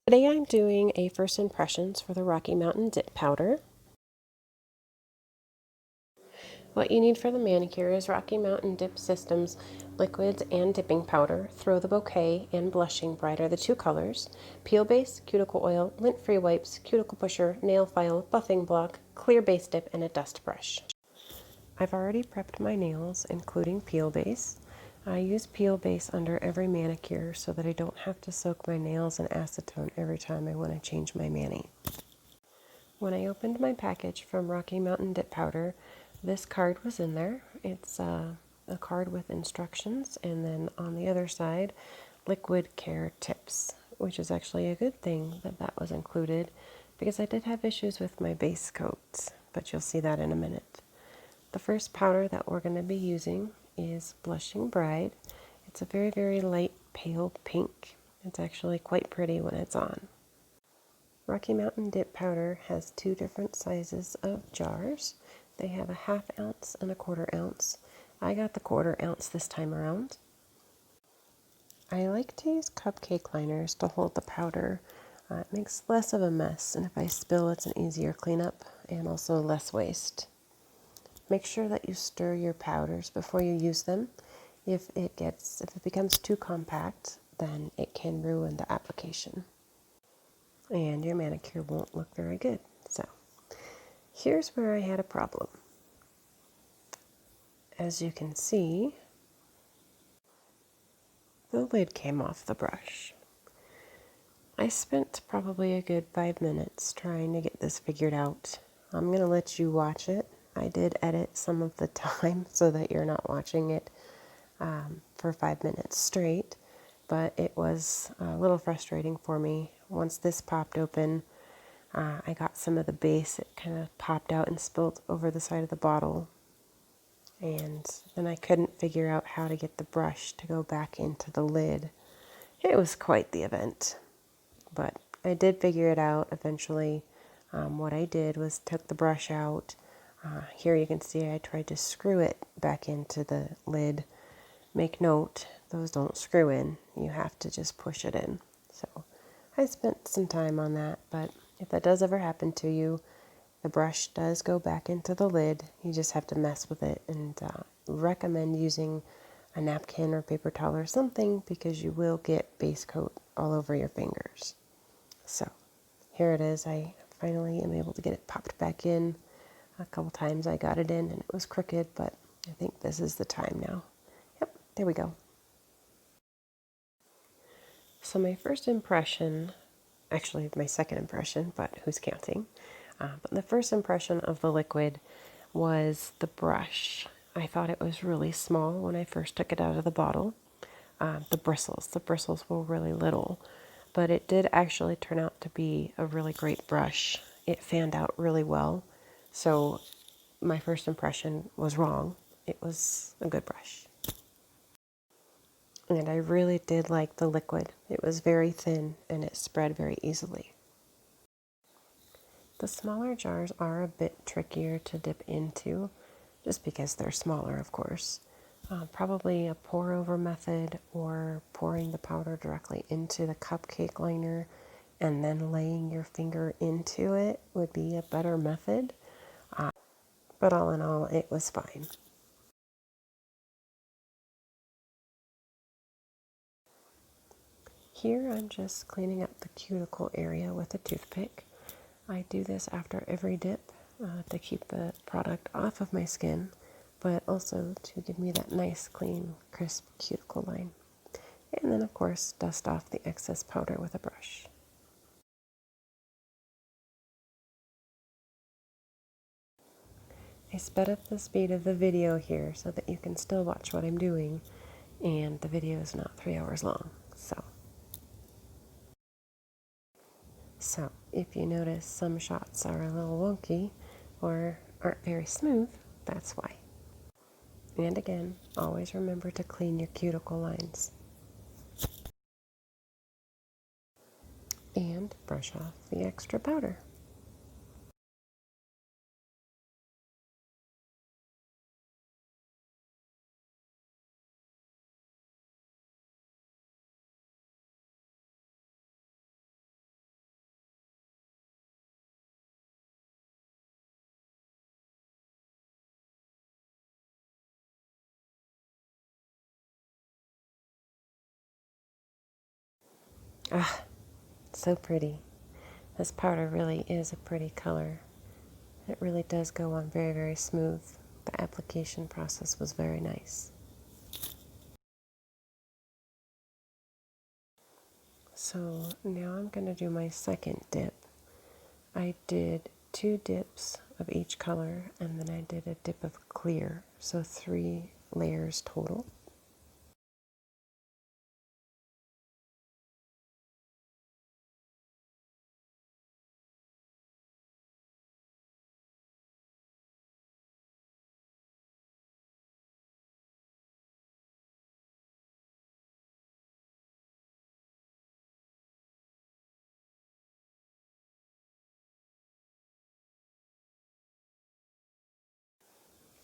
Today I'm doing a first impressions for the Rocky Mountain dip powder. What you need for the manicure is Rocky Mountain Dip Systems liquids and dipping powder, Throw the Bouquet, and Blushing Bright are the two colors, peel base, cuticle oil, lint-free wipes, cuticle pusher, nail file, buffing block, clear base dip, and a dust brush. I've already prepped my nails, including peel base. I use peel base under every manicure so that I don't have to soak my nails in acetone every time I want to change my mani. When I opened my package from Rocky Mountain Dip Powder, this card was in there. It's a card with instructions, and then on the other side, liquid care tips, which is actually a good thing that that was included because I did have issues with my base coats, but you'll see that in a minute. The first powder that we're going to be using is Blushing Bride. It's a very, very light pale pink. It's actually quite pretty when it's on. Rocky Mountain Dip Powder has two different sizes of jars. They have a 1/2 ounce and a 1/4 ounce. I got the 1/4 ounce this time around. I like to use cupcake liners to hold the powder. It makes less of a mess, and if I spill, it's an easier cleanup and also less waste. Make sure that you stir your powders before you use them. If it becomes too compact, then it can ruin the application, and your manicure won't look very good. So here's where I had a problem. As you can see, the lid came off the brush. I spent probably a good 5 minutes trying to get this figured out. I'm going to let you watch it. I did edit some of the time so that you're not watching it for 5 minutes straight, but it was a little frustrating for me. Once this popped open, I got some of the base. It kind of popped out and spilled over the side of the bottle. And then I couldn't figure out how to get the brush to go back into the lid. It was quite the event, but I did figure it out eventually. What I did was took the brush out. Here you can see I tried to screw it back into the lid. Make note, those don't screw in. You have to just push it in. So I spent some time on that, but if that does ever happen to you, the brush does go back into the lid. You just have to mess with it, and recommend using a napkin or paper towel or something because you will get base coat all over your fingers. So here it is. I finally am able to get it popped back in. A couple times I got it in and it was crooked, but I think this is the time now. Yep, there we go. So my first impression, actually my second impression, but who's counting? But the first impression of the liquid was the brush. I thought it was really small when I first took it out of the bottle. The bristles were really little, but it did actually turn out to be a really great brush. It fanned out really well, so my first impression was wrong. It was a good brush. And I really did like the liquid. It was very thin and it spread very easily. The smaller jars are a bit trickier to dip into, just because they're smaller, of course. Probably a pour over method or pouring the powder directly into the cupcake liner and then laying your finger into it would be a better method. But all in all, it was fine. Here I'm just cleaning up the cuticle area with a toothpick. I do this after every dip to keep the product off of my skin, but also to give me that nice, clean, crisp cuticle line. And then, of course, dust off the excess powder with a brush. I sped up the speed of the video here so that you can still watch what I'm doing, and the video is not 3 hours long. So if you notice some shots are a little wonky or aren't very smooth, that's why. And again, always remember to clean your cuticle lines. And brush off the extra powder. Ah, so pretty. This powder really is a pretty color. It really does go on very, very smooth. The application process was very nice. So now I'm going to do my second dip. I did 2 dips of each color, and then I did a dip of clear, so 3 layers total.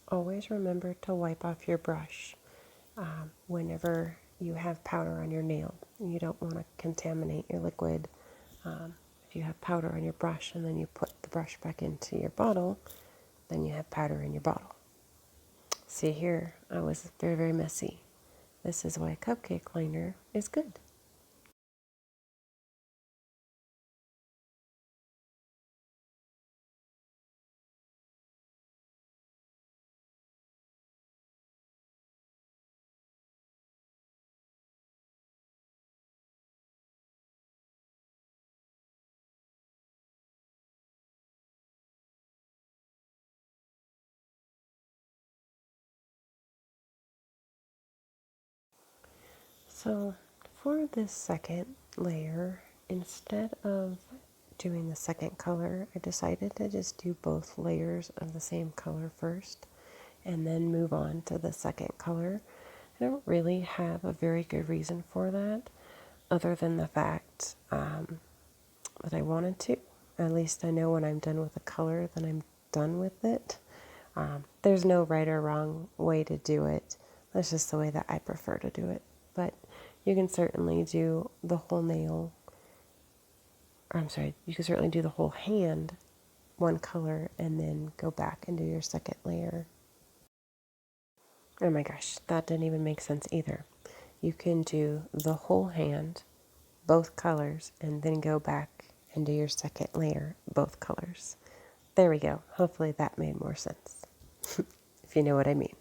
Always remember to wipe off your brush whenever you have powder on your nail. You don't want to contaminate your liquid. If you have powder on your brush and then you put the brush back into your bottle, then you have powder in your bottle. See here, I was very, very messy. This is why cupcake liner is good. So for this second layer, instead of doing the second color, I decided to just do both layers of the same color first and then move on to the second color. I don't really have a very good reason for that other than the fact that I wanted to. At least I know when I'm done with a color, then I'm done with it. There's no right or wrong way to do it. That's just the way that I prefer to do it. But you can certainly do the whole nail, or I'm sorry, you can certainly do the whole hand one color and then go back and do your second layer. Oh my gosh, that didn't even make sense either. You can do the whole hand, both colors, and then go back and do your second layer, both colors. There we go. Hopefully that made more sense, if you know what I mean.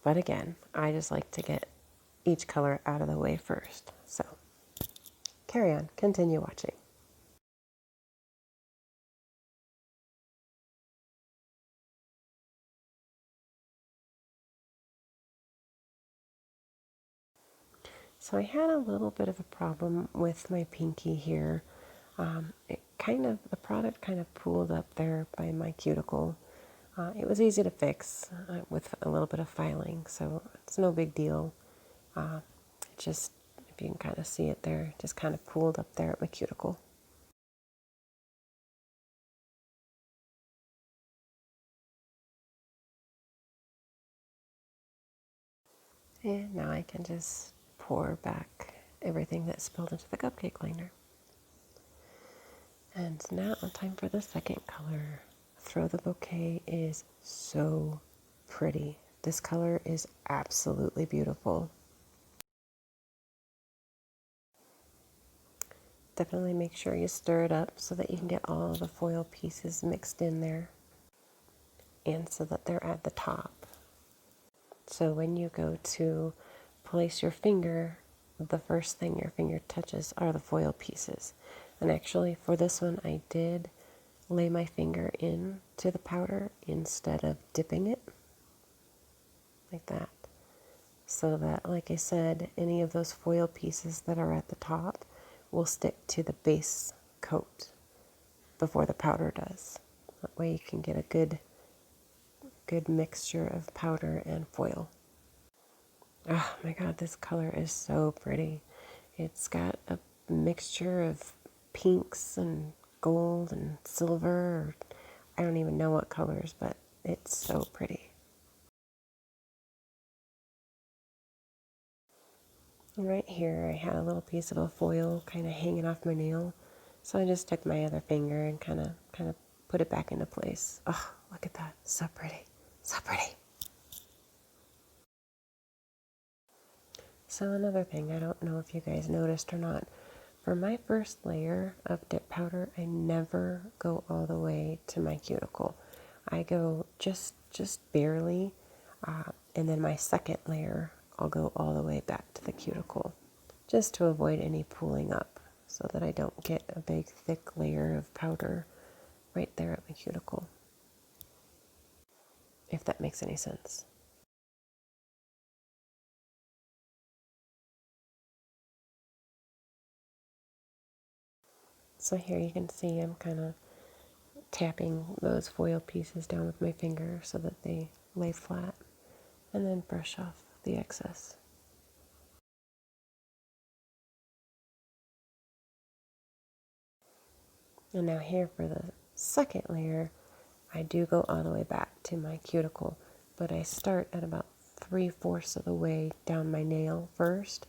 But again, I just like to get each color out of the way first. So carry on, continue watching. So I had a little bit of a problem with my pinky here. The product kind of pooled up there by my cuticle. It was easy to fix with a little bit of filing, so it's no big deal. It just, if you can kind of see it there, just kind of pooled up there at my cuticle. And now I can just pour back everything that spilled into the cupcake liner. And now time for the second color. Throw the Bouquet is so pretty. This color is absolutely beautiful. Definitely make sure you stir it up so that you can get all the foil pieces mixed in there and so that they're at the top. So when you go to place your finger, the first thing your finger touches are the foil pieces. And actually for this one I did lay my finger into the powder instead of dipping it like that, so that, like I said, any of those foil pieces that are at the top will stick to the base coat before the powder does. That way you can get a good mixture of powder and foil. Oh my god, this color is so pretty. It's got a mixture of pinks and gold and silver, or I don't even know what colors, but it's so pretty. And right here I had a little piece of a foil kind of hanging off my nail, so I just took my other finger and kind of put it back into place. Oh, look at that. So pretty. So pretty. So another thing, I don't know if you guys noticed or not, for my first layer of dip powder, I never go all the way to my cuticle. I go just barely, and then my second layer, I'll go all the way back to the cuticle, just to avoid any pooling up, so that I don't get a big thick layer of powder right there at my cuticle, if that makes any sense. So here you can see I'm kind of tapping those foil pieces down with my finger so that they lay flat, and then brush off the excess. And now here for the second layer, I do go all the way back to my cuticle, but I start at about 3/4 of the way down my nail first,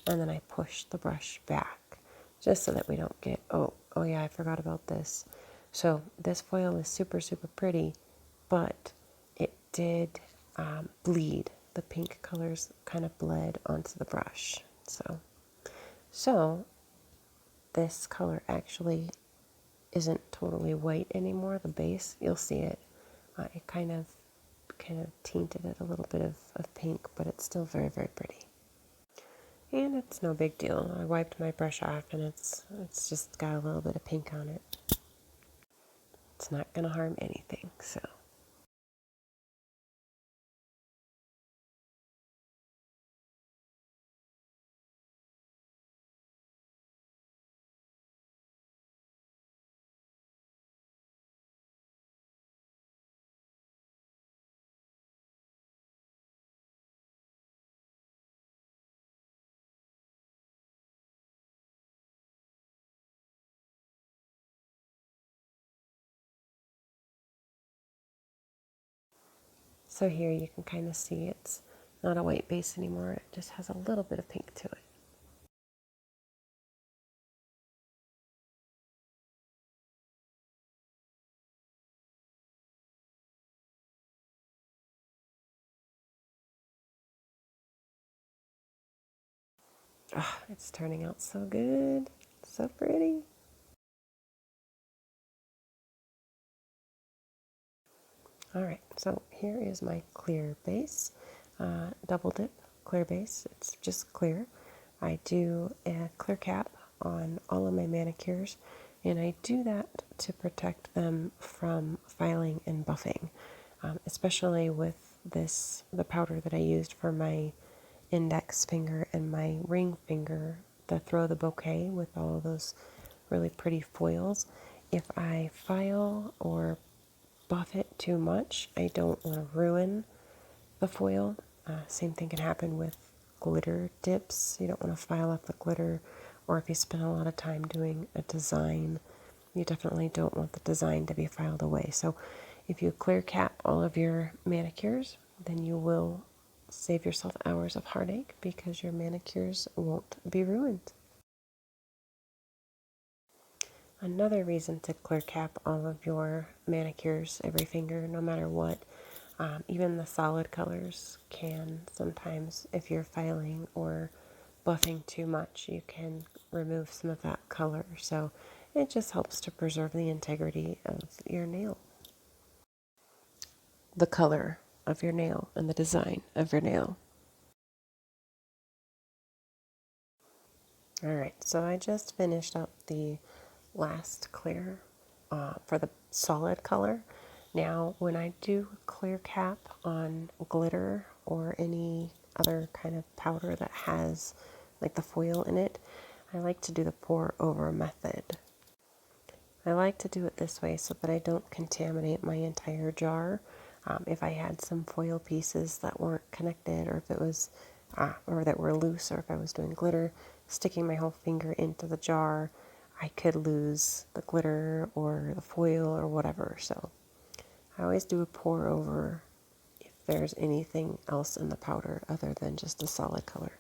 and then I push the brush back, just so that we don't get, oh yeah, I forgot about this. So this foil is super, super pretty, but it did bleed. The pink colors kind of bled onto the brush. So this color actually isn't totally white anymore. The base, you'll see it. It kind of tinted it a little bit of pink, but it's still very, very pretty. And it's no big deal. I wiped my brush off, and it's just got a little bit of pink on it. It's not going to harm anything, so. So here you can kind of see it's not a white base anymore. It just has a little bit of pink to it. Oh, it's turning out so good. So pretty. Alright, so here is my clear base. Double dip clear base. It's just clear. I do a clear cap on all of my manicures, and I do that to protect them from filing and buffing, especially with the powder that I used for my index finger and my ring finger, the Throw the Bouquet with all of those really pretty foils. If I file or buff it too much, I don't want to ruin the foil. Same thing can happen with glitter dips. You don't want to file up the glitter, or if you spend a lot of time doing a design, you definitely don't want the design to be filed away. So if you clear cap all of your manicures, then you will save yourself hours of heartache because your manicures won't be ruined. Another reason to clear cap all of your manicures, every finger, no matter what, even the solid colors can sometimes, if you're filing or buffing too much, you can remove some of that color. So it just helps to preserve the integrity of your nail. The color of your nail and the design of your nail. All right, so I just finished up the last clear for the solid color. Now, when I do clear cap on glitter or any other kind of powder that has like the foil in it, I like to do the pour over method. I like to do it this way so that I don't contaminate my entire jar. If I had some foil pieces that weren't connected, or if it was, or that were loose, or if I was doing glitter, sticking my whole finger into the jar, I could lose the glitter or the foil or whatever. So I always do a pour over if there's anything else in the powder other than just a solid color.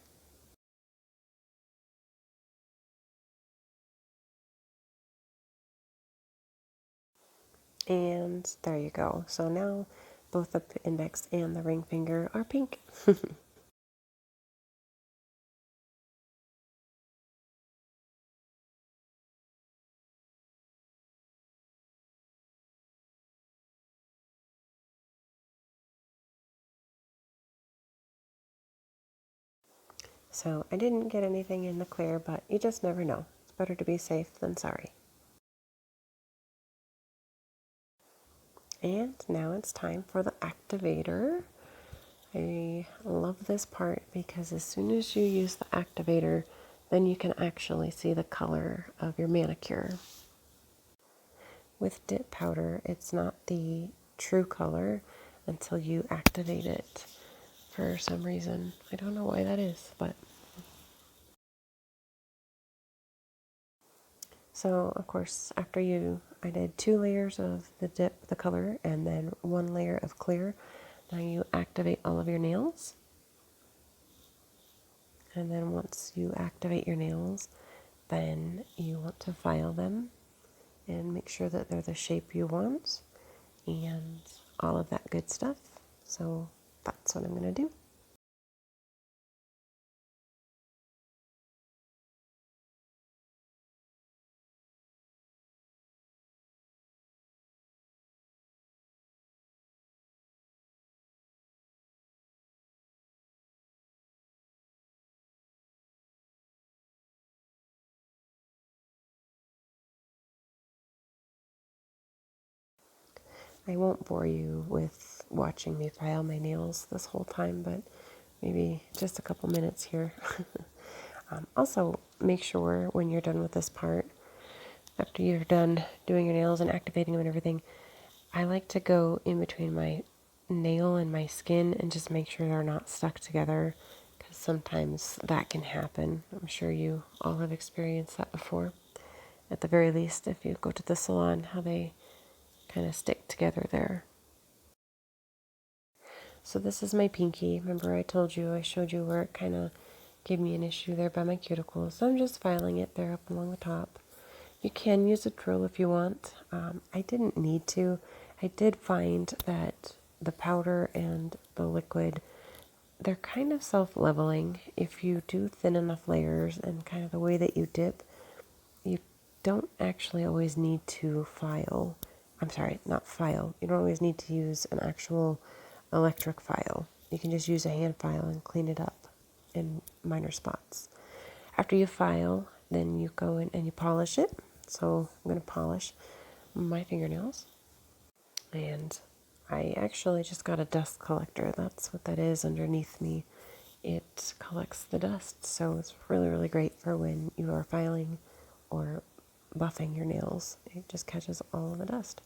And there you go. So now both the index and the ring finger are pink. So I didn't get anything in the clear, but you just never know. It's better to be safe than sorry. And now it's time for the activator. I love this part because as soon as you use the activator, then you can actually see the color of your manicure. With dip powder, it's not the true color until you activate it for some reason. I don't know why that is, but so of course I did 2 layers of the dip, the color, and then 1 layer of clear. Now you activate all of your nails. And then once you activate your nails, then you want to file them and make sure that they're the shape you want and all of that good stuff. So that's what I'm going to do. I won't bore you with watching me file my nails this whole time, but maybe just a couple minutes here. Also, make sure when you're done with this part, after you're done doing your nails and activating them and everything, I like to go in between my nail and my skin and just make sure they're not stuck together, because sometimes that can happen. I'm sure you all have experienced that before. At the very least, if you go to the salon, how they kind of stick together there. So this is my pinky. Remember I showed you where it kind of gave me an issue there by my cuticle. So I'm just filing it there up along the top. You can use a drill if you want. I didn't need to. I did find that the powder and the liquid, they're kind of self-leveling. If you do thin enough layers and kind of the way that you dip, you don't actually always need to file. I'm sorry, not file. You don't always need to use an actual electric file. You can just use a hand file and clean it up in minor spots. After you file, then you go in and you polish it. So I'm going to polish my fingernails. And I actually just got a dust collector. That's what that is underneath me. It collects the dust. So it's really, really great for when you are filing or buffing your nails. It just catches all of the dust.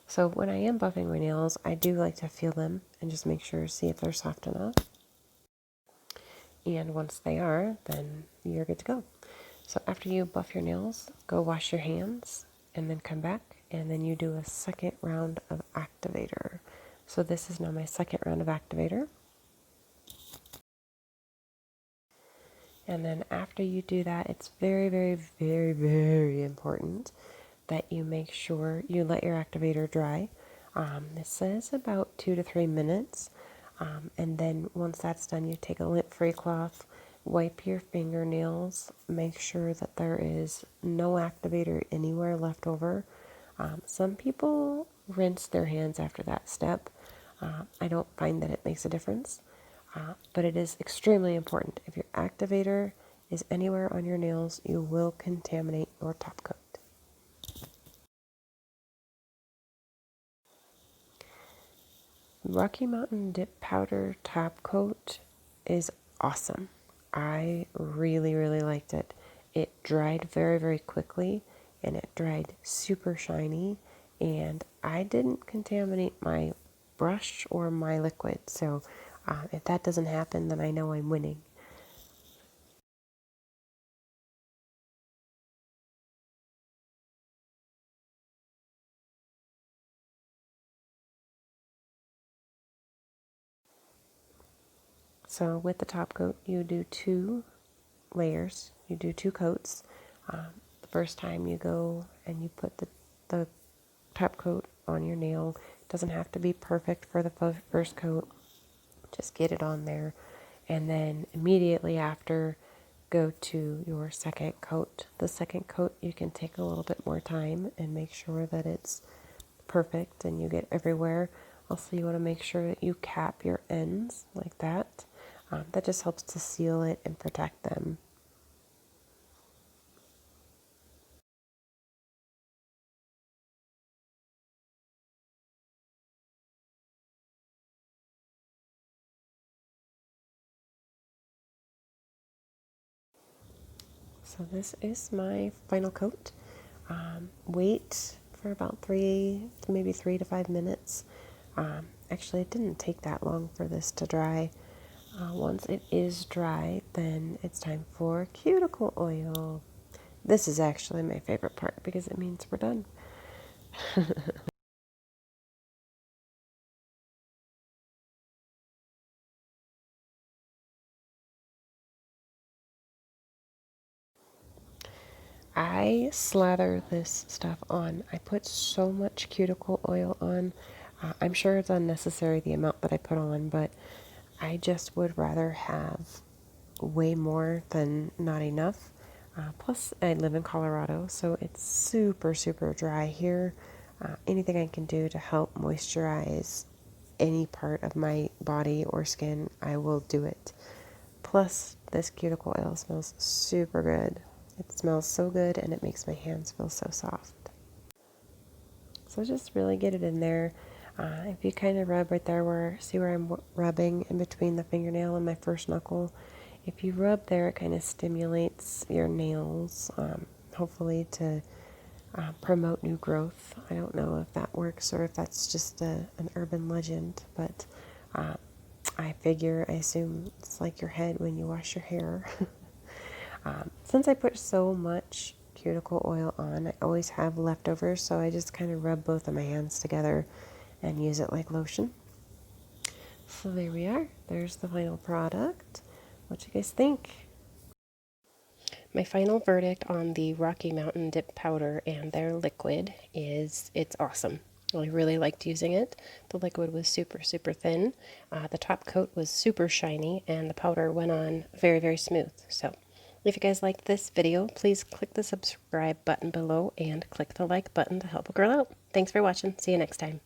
So when I am buffing my nails, I do like to feel them and just make sure, see if they're soft enough. And once they are, then you're good to go. So after you buff your nails, go wash your hands and then come back and then you do a second round of activator. So this is now my second round of activator. And then after you do that, it's very, very, very, very important that you make sure you let your activator dry. This says about 2 to 3 minutes. And then once that's done, you take a lint-free cloth, wipe your fingernails, make sure that there is no activator anywhere left over. Some people rinse their hands after that step. I don't find that it makes a difference, but it is extremely important. If your activator is anywhere on your nails, you will contaminate your top coat. Rocky Mountain Dip Powder Top Coat is awesome. I really, really liked it. It dried very, very quickly and it dried super shiny, and I didn't contaminate my brush or my liquid. So if that doesn't happen, then I know I'm winning. So with the top coat, you do 2 layers. You do 2 coats. The first time you go and you put the top coat on your nail. It doesn't have to be perfect for the first coat. Just get it on there. And then immediately after, go to your second coat. The second coat, you can take a little bit more time and make sure that it's perfect and you get everywhere. Also, you want to make sure that you cap your ends like that. That just helps to seal it and protect them. So this is my final coat. Wait for about maybe 3 to 5 minutes. Actually, it didn't take that long for this to dry. Once it is dry, then it's time for cuticle oil. This is actually my favorite part because it means we're done. I slather this stuff on. I put so much cuticle oil on. I'm sure it's unnecessary the amount that I put on, but I just would rather have way more than not enough. Plus, I live in Colorado, so it's super, super dry here. Anything I can do to help moisturize any part of my body or skin, I will do it. Plus, this cuticle oil smells super good. It smells so good and it makes my hands feel so soft. So just really get it in there. If you kind of rub right there see where I'm rubbing in between the fingernail and my first knuckle, if you rub there, it kind of stimulates your nails, hopefully to promote new growth. I don't know if that works or if that's just an urban legend, but I assume it's like your head when you wash your hair. Since I put so much cuticle oil on, I always have leftovers, so I just kind of rub both of my hands together and use it like lotion. So there we are. There's the final product. What do you guys think? My final verdict on the Rocky Mountain Dip Powder and their liquid is it's awesome. I really liked using it. The liquid was super, super thin. The top coat was super shiny, and the powder went on very, very smooth. So if you guys liked this video, please click the subscribe button below and click the like button to help a girl out. Thanks for watching. See you next time.